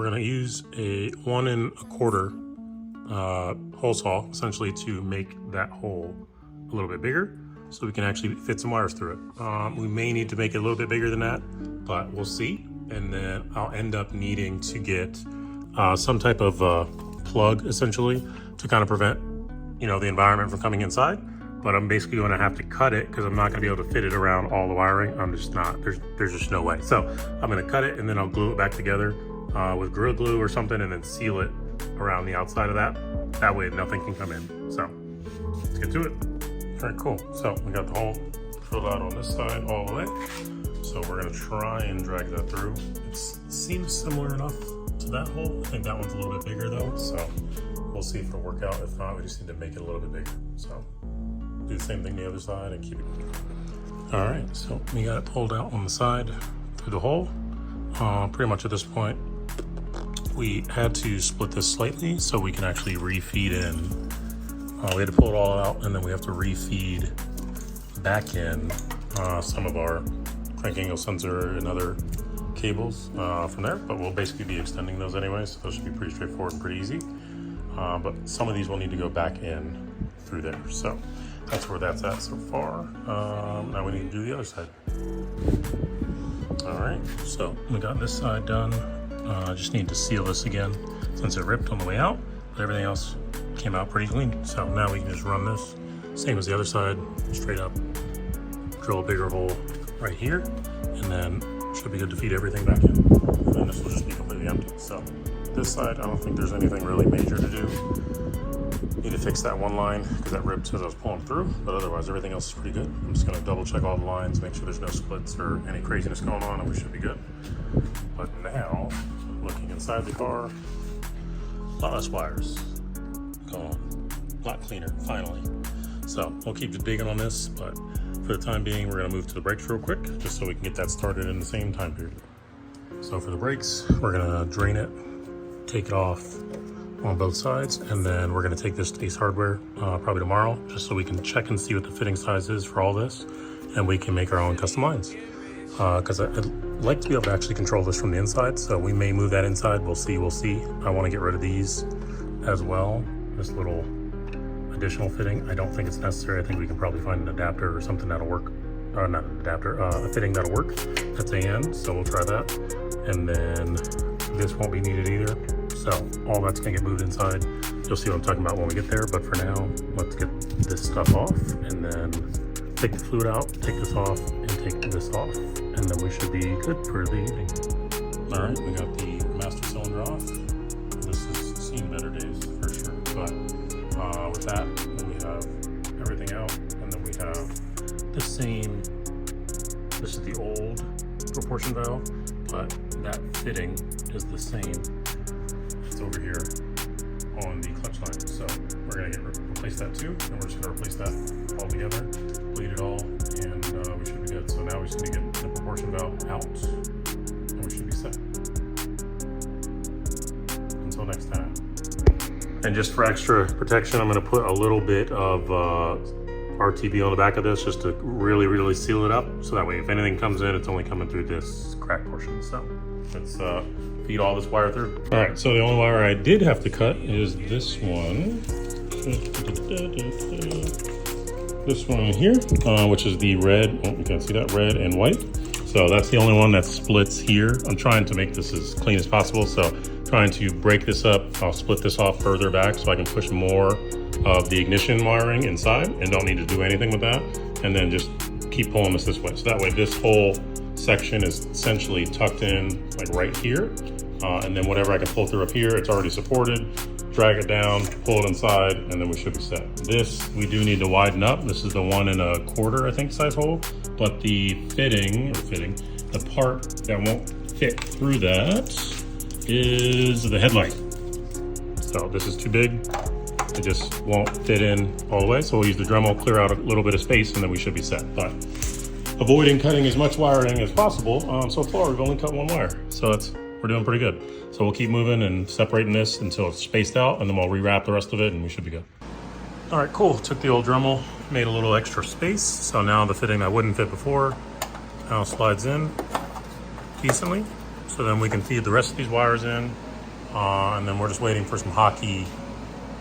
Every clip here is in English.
we're gonna use a 1 1/4 hole saw essentially to make that hole a little bit bigger so we can actually fit some wires through it. We may need to make it a little bit bigger than that, but we'll see. And then I'll end up needing to get some type of plug essentially to kind of prevent, you know, the environment from coming inside. But I'm basically going to have to cut it because I'm not going to be able to fit it around all the wiring. I'm just not, there's just no way. So I'm going to cut it and then I'll glue it back together with Gorilla Glue or something and then seal it around the outside of that. That way nothing can come in. So let's get to it. All right, cool. So we got the hole filled out on this side all the way. So we're going to try and drag that through. It seems similar enough to that hole. I think that one's a little bit bigger though. So we'll see if it'll work out. If not, we just need to make it a little bit bigger. So do the same thing the other side and keep it. All right, so we got it pulled out on the side through the hole. Pretty much at this point, we had to split this slightly so we can actually refeed in. We had to pull it all out and then we have to refeed back in some of our crank angle sensor and other cables from there, but we'll basically be extending those anyway, so those should be pretty straightforward and pretty easy. But some of these will need to go back in through there. So that's where that's at so far. Now we need to do the other side. All right, so we got this side done. I just need to seal this again since it ripped on the way out, but everything else came out pretty clean. So now we can just run this, same as the other side, straight up, drill a bigger hole right here, and then should be good to feed everything back in. And then this will just be completely empty. So this side, I don't think there's anything really major to do. Need to fix that one line because that ripped as I was pulling through, but otherwise everything else is pretty good. I'm just gonna double check all the lines, make sure there's no splits or any craziness going on, and we should be good. But now, looking inside the car, a lot less wires going on, a lot cleaner, finally. So we'll keep digging on this, but for the time being, we're gonna move to the brakes real quick, just so we can get that started in the same time period. So for the brakes, we're gonna drain it, take it off on both sides, and then we're gonna take this to Ace Hardware probably tomorrow, just so we can check and see what the fitting size is for all this, and we can make our own custom lines. Because I'd like to be able to actually control this from the inside, so we may move that inside. We'll see. I wanna get rid of these as well, this little additional fitting. I don't think it's necessary. I think we can probably find an adapter or something that'll work. Or not an adapter, a fitting that'll work. That's AN, so we'll try that. And then this won't be needed either. So all that's gonna get moved inside. You'll see what I'm talking about when we get there, but for now, let's get this stuff off and then take the fluid out, take this off, and take this off. And then we should be good for the evening. All right, we got the master cylinder off. This has seen better days for sure, but with that, then we have everything out, and then we have the same, this is the old proportion valve, but that fitting is the same. It's over here on the clutch line. So we're gonna replace that too, and we're just gonna replace that all together, bleed it all, and we should be good. So now we just need to get the proportion valve out, and we should be set. Until next time. And just for extra protection, I'm gonna put a little bit of RTB on the back of this just to really, really seal it up. So that way, if anything comes in, it's only coming through this crack portion. So let's feed all this wire through. All right, so the only wire I did have to cut is this one. This one here, which is the red, oh, you can see that, red and white. So that's the only one that splits here. I'm trying to make this as clean as possible. So trying to break this up, I'll split this off further back so I can push more of the ignition wiring inside and don't need to do anything with that. And then just keep pulling this way. So that way this whole section is essentially tucked in like right here. And then whatever I can pull through up here, it's already supported. Drag it down, pull it inside, and then we should be set. This, we do need to widen up. This is the 1 1/4, I think, size hole. But the the part that won't fit through that is the headlight. So this is too big. It just won't fit in all the way. So we'll use the Dremel, clear out a little bit of space, and then we should be set. But avoiding cutting as much wiring as possible. So far, we've only cut one wire. So we're doing pretty good. So we'll keep moving and separating this until it's spaced out, and then we'll rewrap the rest of it, and we should be good. All right, cool. Took the old Dremel, made a little extra space. So now the fitting that wouldn't fit before now slides in decently. So then we can feed the rest of these wires in And then we're just waiting for some hockey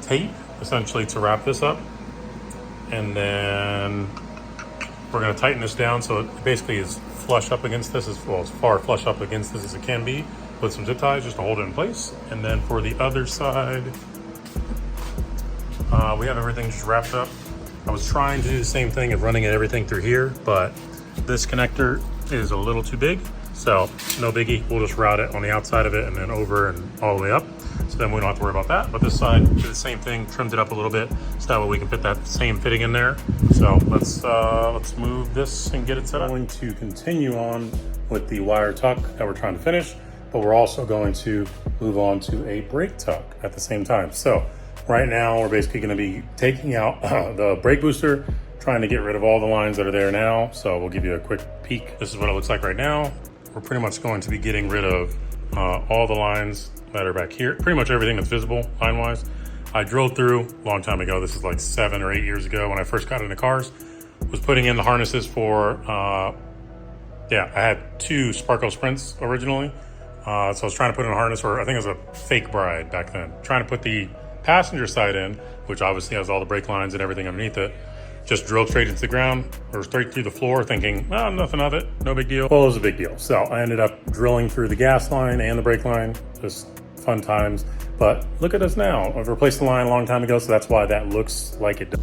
tape, essentially, to wrap this up. And then we're going to tighten this down so it basically is flush up against this, as well as far flush up against this as it can be, with some zip ties just to hold it in place. And then for the other side, we have everything just wrapped up. I was trying to do the same thing of running everything through here, but this connector is a little too big, so no biggie. We'll just route it on the outside of it and then over and all the way up, so then we don't have to worry about that. But this side, did the same thing, trimmed it up a little bit, so that way we can fit that same fitting in there. So let's move this and get it set up. I'm going to continue on with the wire tuck that we're trying to finish, but we're also going to move on to a brake tuck at the same time. So right now, we're basically going to be taking out the brake booster, trying to get rid of all the lines that are there now. So we'll give you a quick peek. This is what it looks like right now. We're pretty much going to be getting rid of all the lines that are back here. Pretty much everything that's visible line-wise. I drilled through a long time ago. This is like 7 or 8 years ago when I first got into cars. Was putting in the harnesses for, I had 2 Sparko Sprints originally. So I was trying to put in a harness for, I think it was a fake bride back then. Trying to put the passenger side in, which obviously has all the brake lines and everything underneath it. Just drilled straight into the ground or straight through the floor, thinking, well, nothing of it, no big deal. Well, it was a big deal. So I ended up drilling through the gas line and the brake line. Just fun times. But look at us now. I've replaced the line a long time ago, so that's why that looks like it does.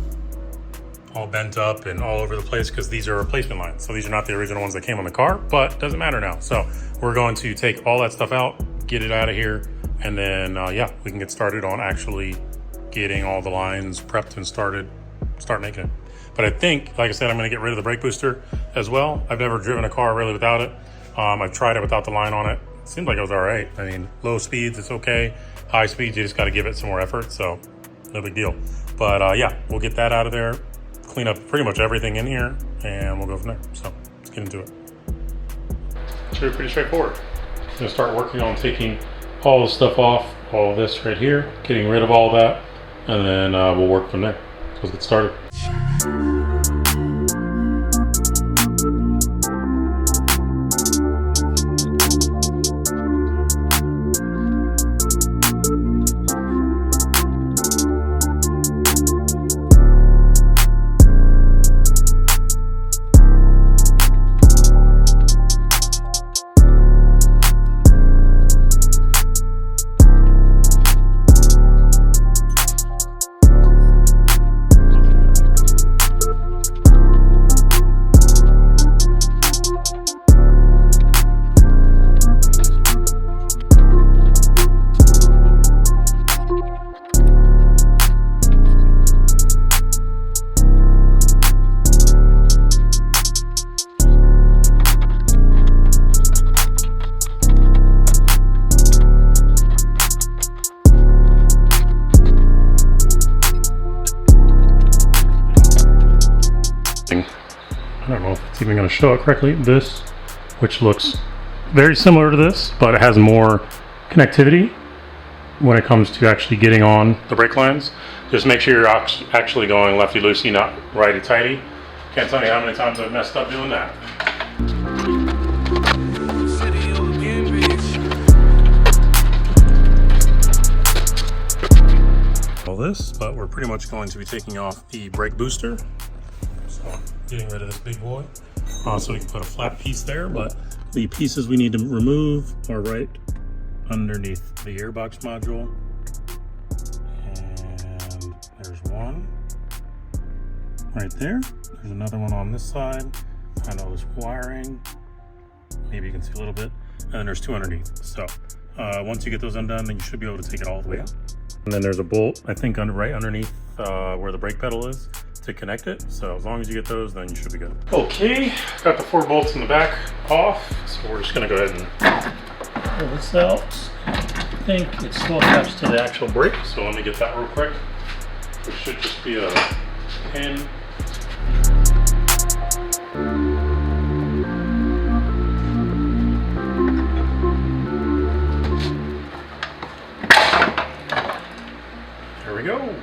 All bent up and all over the place because these are replacement lines. So these are not the original ones that came on the car, but doesn't matter now. So we're going to take all that stuff out, get it out of here, and then, we can get started on actually getting all the lines prepped and start making it. But I think, like I said, I'm going to get rid of the brake booster as well. I've never driven a car really without it. I've tried it without the line on it. It seemed like it was all right. I mean, low speeds, it's okay. High speeds, you just got to give it some more effort. So no big deal. But we'll get that out of there, clean up pretty much everything in here, and we'll go from there. So let's get into it. Pretty straightforward. I'm going to start working on taking all the stuff off, all this right here, getting rid of all that, and then we'll work from there. So let's get started. I don't know if it's even going to show it correctly. This, which looks very similar to this, but it has more connectivity when it comes to actually getting on the brake lines. Just make sure you're actually going lefty-loosey, not righty-tighty. Can't tell you how many times I've messed up doing that. All this, but we're pretty much going to be taking off the brake booster. So getting rid of this big boy. So we can put a flat piece there, but the pieces we need to remove are right underneath the gearbox module. And there's one right there. There's another one on this side. Find all this wiring. Maybe you can see a little bit. And then there's 2 underneath. So once you get those undone, then you should be able to take it all the way out. And then there's a bolt, I think, right underneath where the brake pedal is to connect it. So as long as you get those, then you should be good. Okay, got the 4 bolts in the back off. So we're just gonna go ahead and pull this out. I think it's still attached to the actual brake. So let me get that real quick. It should just be a pin. There we go.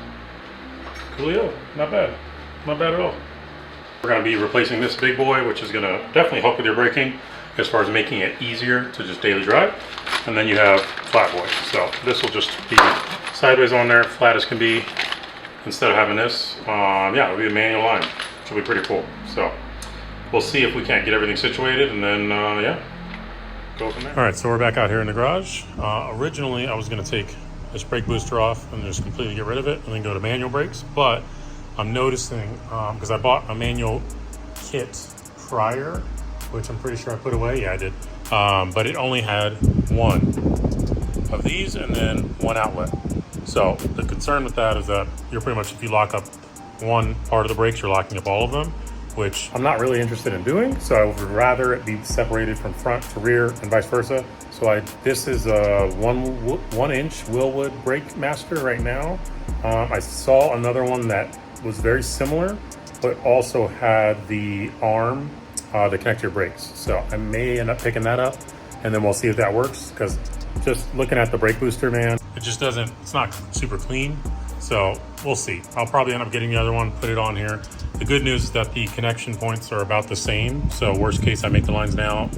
Coolio. Not bad. Not bad at all. We're going to be replacing this big boy, which is going to definitely help with your braking as far as making it easier to just daily drive. and then you have flat boy. So this will just be sideways on there, flat as can be. Instead of having this, yeah, it'll be a manual line, which will be pretty cool. So we'll see if we can't get everything situated, and then yeah, go from there. All right, so we're back out here in the garage. Originally, I was going to take this brake booster off and just completely get rid of it, and then go to manual brakes. But I'm noticing because I bought a manual kit prior, which I'm pretty sure I put away. Yeah, I did. But it only had one of these and then one outlet. So the concern with that is that you're pretty much, if you lock up one part of the brakes, you're locking up all of them, which I'm not really interested in doing. So I would rather it be separated from front to rear and vice versa. So this is a 1 inch Wilwood brake master right now. I saw another one that was very similar, but also had the arm to connect your brakes. So I may end up picking that up, and then we'll see if that works, because just looking at the brake booster, man, it just doesn't, it's not super clean. So we'll see. I'll probably end up getting the other one, put it on here. The good news is that the connection points are about the same. So worst case, I make the lines now.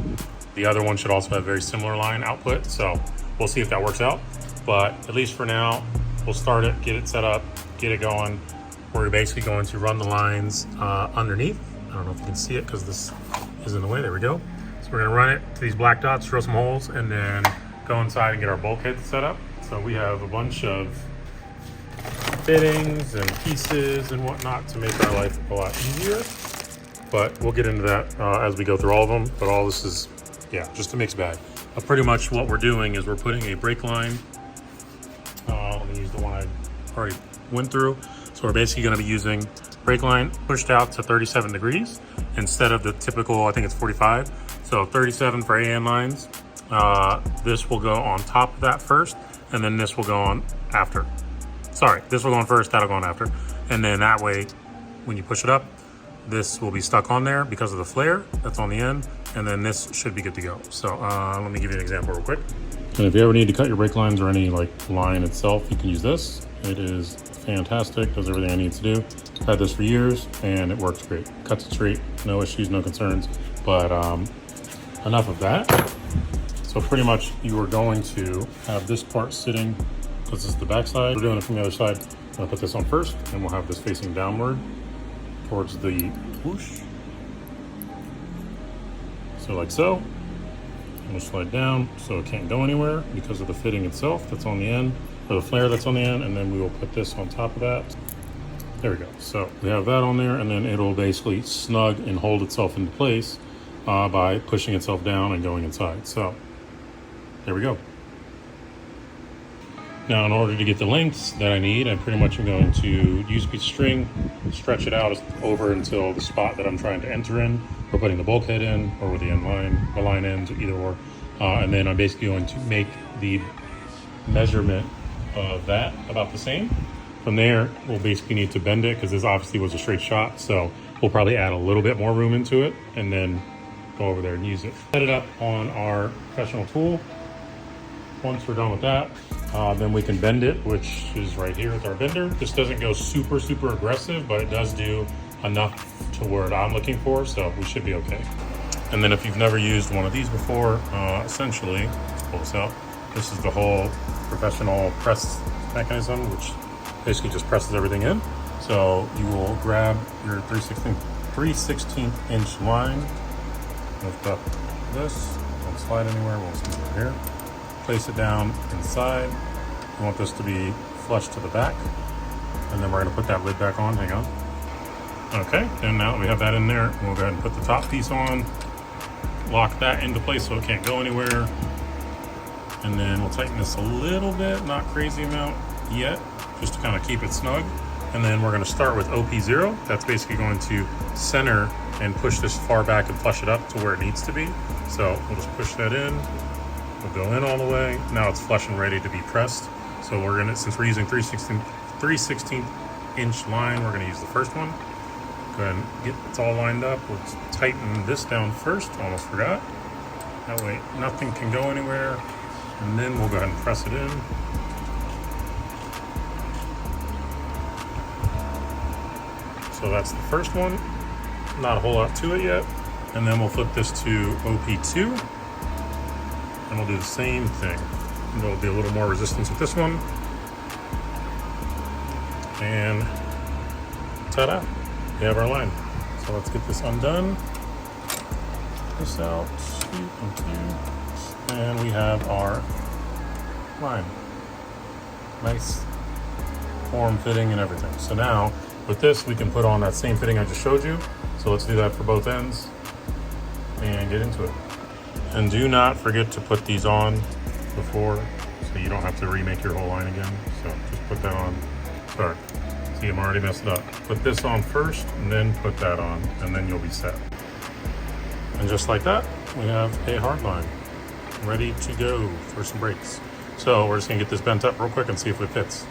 The other one should also have very similar line output. So we'll see if that works out. But at least for now, we'll start it, get it set up, get it going. We're basically going to run the lines underneath. I don't know if you can see it because this is in the way. There we go. So we're gonna run it to these black dots, drill some holes, and then go inside and get our bulkhead set up. So we have a bunch of fittings and pieces and whatnot to make our life a lot easier. But we'll get into that as we go through all of them. But all this is, yeah, just a mixed bag. Pretty much what we're doing is we're putting a brake line. Let me use the one I already went through. So we're basically gonna be using brake line pushed out to 37 degrees instead of the typical, I think it's 45. So 37 for AN lines. This will go on top of that first, and then this will go on after. Sorry, this will go on first, that'll go on after. And then that way, when you push it up, this will be stuck on there because of the flare that's on the end, and then this should be good to go. So let me give you an example real quick. And if you ever need to cut your brake lines or any like line itself, you can use this. It is fantastic, does everything I need to do. I've had this for years and it works great. Cuts it straight, no issues, no concerns. But enough of that. So pretty much you are going to have this part sitting, because this is the back side. We're doing it from the other side. I'm gonna put this on first, and we'll have this facing downward towards the whoosh. So like so. I'm gonna slide down so it can't go anywhere because of the fitting itself that's on the end, or the flare that's on the end, and then we will put this on top of that. There we go. So we have that on there, and then it'll basically snug and hold itself into place by pushing itself down and going inside. So there we go. Now, in order to get the lengths that I need, I pretty much am going to use a piece of string, stretch it out over until the spot that I'm trying to enter in. We're putting the bulkhead in, or where the end line, the line ends, either or. And then I'm basically going to make the measurement of that about the same. From there, we'll basically need to bend it, because this obviously was a straight shot. So we'll probably add a little bit more room into it, and then go over there and use it. Set it up on our professional tool. Once we're done with that, then we can bend it, which is right here with our bender. This doesn't go super, super aggressive, but it does do enough to where I'm looking for, so we should be okay. And then if you've never used one of these before, essentially, let's pull this out. This is the whole professional press mechanism, which basically just presses everything in. So you will grab your 3/16 inch line, lift up this, don't slide anywhere, we'll see it here. Place it down inside. You want this to be flush to the back, and then we're gonna put that lid back on, hang on. Okay, and now that we have that in there, we'll go ahead and put the top piece on, lock that into place so it can't go anywhere. And then we'll tighten this a little bit, not crazy amount yet, just to kind of keep it snug. And then we're gonna start with OP0. That's basically going to center and push this far back and flush it up to where it needs to be. So we'll just push that in. We'll go in all the way. Now it's flush and ready to be pressed. So we're gonna, since we're using 3/16 inch line, we're gonna use the first one. Go ahead and get it all lined up. We'll tighten this down first, almost forgot. That way nothing can go anywhere. And then we'll go ahead and press it in. So that's the first one. Not a whole lot to it yet. And then we'll flip this to OP2. And we'll do the same thing. And there'll be a little more resistance with this one. And ta-da, we have our line. So let's get this undone. This out, and we have our line. Nice form fitting and everything. So now with this, we can put on that same fitting I just showed you. So let's do that for both ends and get into it. And do not forget to put these on before, so you don't have to remake your whole line again. So just put that on. Sorry, see, I'm already messed up. Put this on first and then put that on, and then you'll be set. And just like that, we have a hard line ready to go for some brakes. So we're just gonna get this bent up real quick and see if it fits.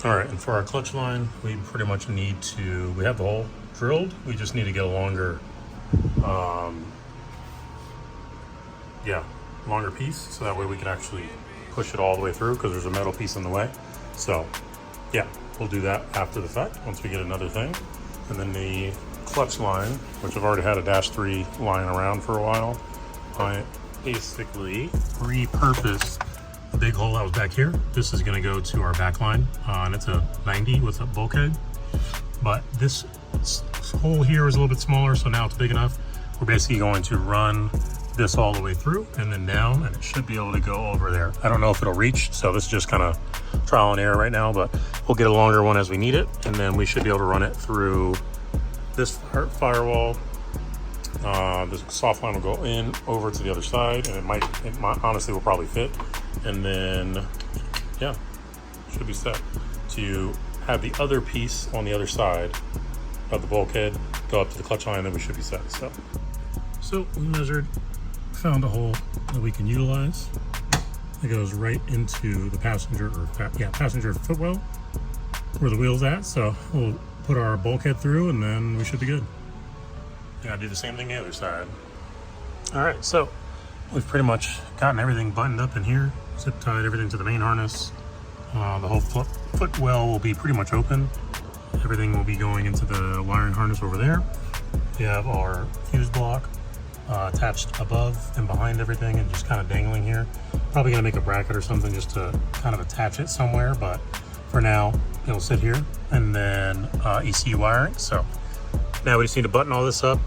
All right, and for our clutch line, we pretty much need to, we have the hole drilled, we just need to get a longer, longer piece, so that way we can actually push it all the way through, because there's a metal piece in the way. So yeah, we'll do that after the fact, once we get another thing. And then the clutch line, which I've already had a -3 lying around for a while, I basically repurposed the big hole that was back here. This is going to go to our back line, and it's a 90 with a bulkhead. But this hole here is a little bit smaller, so now it's big enough. We're basically going to run this all the way through and then down, and it should be able to go over there. I don't know if it'll reach, so this is just kind of trial and error right now, but we'll get a longer one as we need it, and then we should be able to run it through this firewall. The soft line will go in over to the other side, and it might honestly will probably fit. And then, yeah, should be set to have the other piece on the other side of the bulkhead go up to the clutch line, and then we should be set. So we measured, found a hole that we can utilize. It goes right into the passenger footwell where the wheel's at. So we'll put our bulkhead through, and then we should be good. Yeah, do the same thing the other side. All right, so we've pretty much gotten everything buttoned up in here, zip tied everything to the main harness. The whole footwell will be pretty much open. Everything will be going into the wiring harness over there. We have our fuse block attached above and behind everything, and just kind of dangling here. Probably gonna make a bracket or something just to kind of attach it somewhere, but for now it'll sit here. And then ECU wiring. So now we just need to button all this up,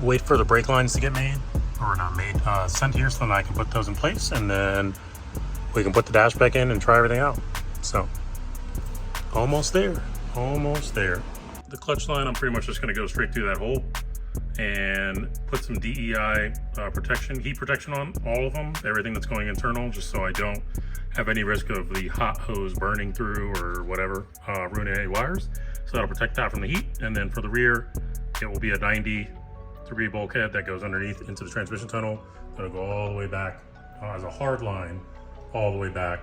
wait for the brake lines to get made, or not made, sent here, so then I can put those in place, and then we can put the dash back in and try everything out. So almost there, almost there. The clutch line, I'm pretty much just gonna go straight through that hole and put some DEI heat protection on all of them, everything that's going internal, just so I don't have any risk of the hot hose burning through or whatever, ruining any wires. So that'll protect that from the heat. And then for the rear, it will be a 90-degree bulkhead that goes underneath into the transmission tunnel. That'll go all the way back as a hard line, all the way back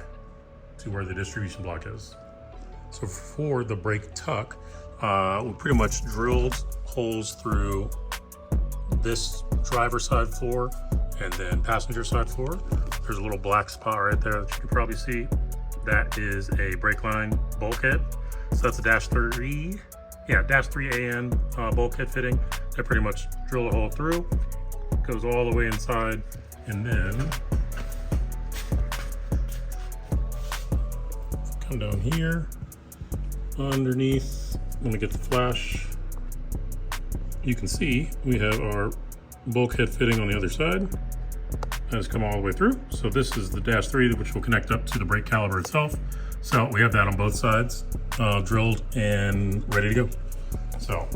to where the distribution block is. So for the brake tuck, we pretty much drilled holes through this driver side floor and then passenger side floor. There's a little black spot right there that you can probably see. That is a brake line bulkhead. So that's a -3 AN bulkhead fitting. That pretty much drill a hole through, goes all the way inside, and then come down here underneath. When we get the flash, you can see we have our bulkhead fitting on the other side. That has come all the way through. So this is the -3, which will connect up to the brake caliper itself. So we have that on both sides, drilled and ready to go. So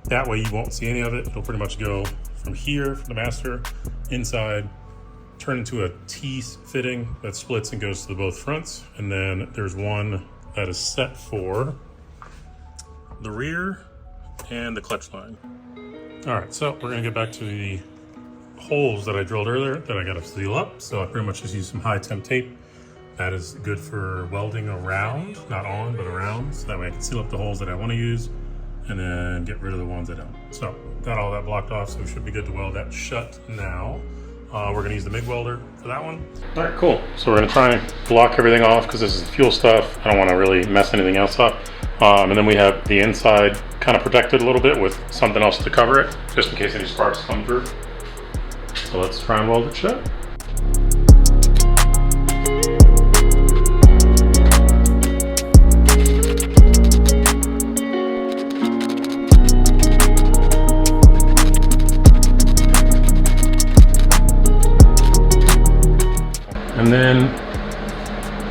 that way you won't see any of it. It'll pretty much go from here, from the master, inside, turn into a T fitting that splits and goes to the both fronts. And then there's one that is set for the rear and the clutch line. All right, so we're gonna get back to the holes that I drilled earlier that I gotta seal up. So I pretty much just used some high temp tape. That is good for welding around, not on, but around. So that way I can seal up the holes that I wanna use and then get rid of the ones I don't. So got all that blocked off, so we should be good to weld that shut now. We're gonna use the MIG welder for that one. All right, cool. So we're gonna try and block everything off because this is fuel stuff. I don't wanna really mess anything else up. And then we have the inside kind of protected a little bit with something else to cover it, just in case any sparks come through. So let's try and weld it shut. And then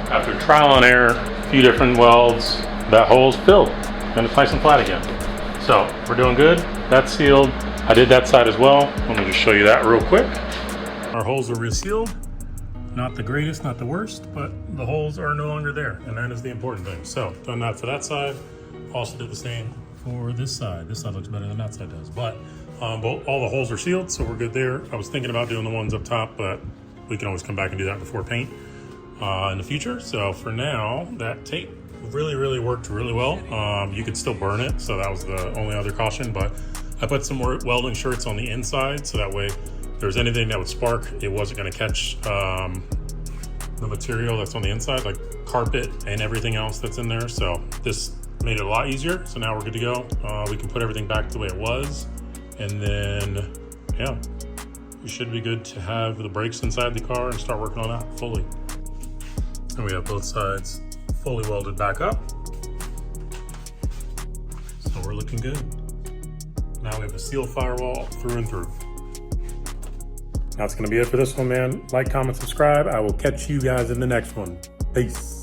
after trial and error, a few different welds, that hole's filled and it's nice and flat again. So we're doing good. That's sealed. I did that side as well. Let me just show you that real quick. Our holes are resealed. Not the greatest, not the worst, but the holes are no longer there, and that is the important thing. So done that for that side. Also did the same for this side. This side looks better than that side does, but all the holes are sealed, so we're good there. I was thinking about doing the ones up top, but we can always come back and do that before paint in the future. So for now, that tape really worked really well. You could still burn it, so that was the only other caution, but I put some more welding shirts on the inside, so that way if there's anything that would spark, it wasn't gonna catch the material that's on the inside, like carpet and everything else that's in there. So this made it a lot easier. So now we're good to go. We can put everything back the way it was. And then, yeah, we should be good to have the brakes inside the car and start working on that fully. And we have both sides fully welded back up. So we're looking good. Now we have a sealed firewall through and through. That's gonna be it for this one, man. Like, comment, subscribe. I will catch you guys in the next one. Peace.